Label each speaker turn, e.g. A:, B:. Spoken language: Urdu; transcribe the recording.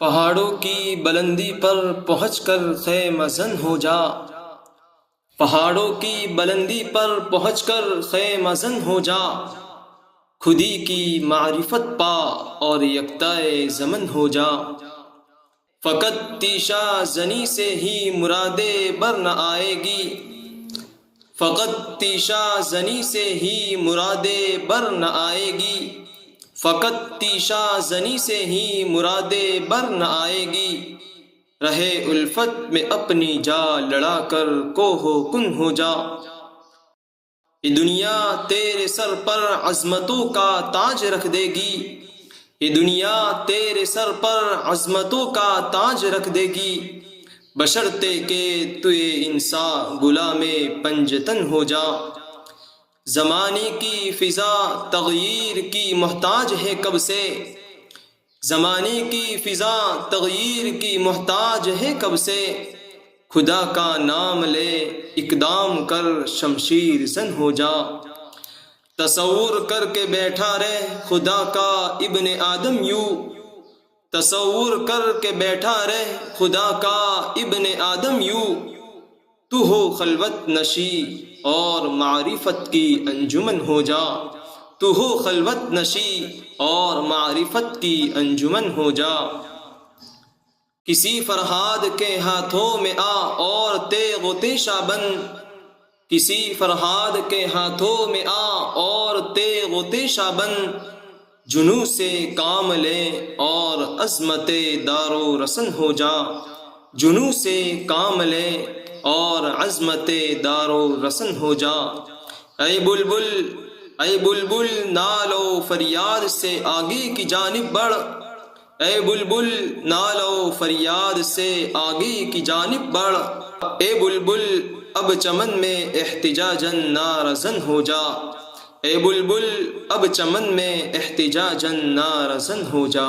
A: پہاڑوں کی بلندی پر پہنچ کر خیمہ زن ہو جا، پہاڑوں کی بلندی پر پہنچ کر خیمہ زن ہو جا، خودی کی معرفت پا اور یکتائے زمن ہو جا۔ فقط تیشہ زنی سے ہی مراد بر نہ آئے گی، فقط تیشہ زنی سے ہی مراد بر نہ آئے گی، فقط تیشہ زنی سے ہی مراد بر نہ آئے گی۔ رہے الفت میں اپنی جا لڑا کر کوہ و کن ہو جا۔ یہ دنیا تیرے سر پر عظمتوں کا تاج رکھ دے گی، یہ دنیا تیرے سر پر عظمتوں کا تاج رکھ دے گی، بشرطے کہ تو یہ انسان غلام پنجتن ہو جا۔ زمانے کی فضا تغییر کی محتاج ہے کب سے، زمانے کی فضا تغییر کی محتاج ہے کب سے، خدا کا نام لے اقدام کر شمشیر زن ہو جا۔ تصور کر کے بیٹھا رہ خدا کا ابن آدم یوں، تصور کر کے بیٹھا رہ خدا کا ابن آدم یوں، تو ہو خلوت نشی اور معرفت کی انجمن ہو جا، تو ہو خلوت نشی اور معرفت کی انجمن ہو جا۔ کسی فرہاد کے ہاتھوں میں آ اور تیغ و تیشہ بن، کسی فرہاد کے ہاتھوں میں آ اور تیغ و تیشہ بن، جنوں سے کام لے اور عظمت دار و رسن ہو جا، جنوں سے کام لے اور عظمت دار و رسن ہو جا۔ اے بلبل، اے بلبل نالو فریاد سے آگے کی جانب بڑھ، اے بلبل نالو فریاد سے آگے کی جانب بڑھ، اے بلبل اب چمن میں احتجاجاً نارزن ہو جا، اے بلبل اب چمن میں احتجاجاً نارزن ہو جا۔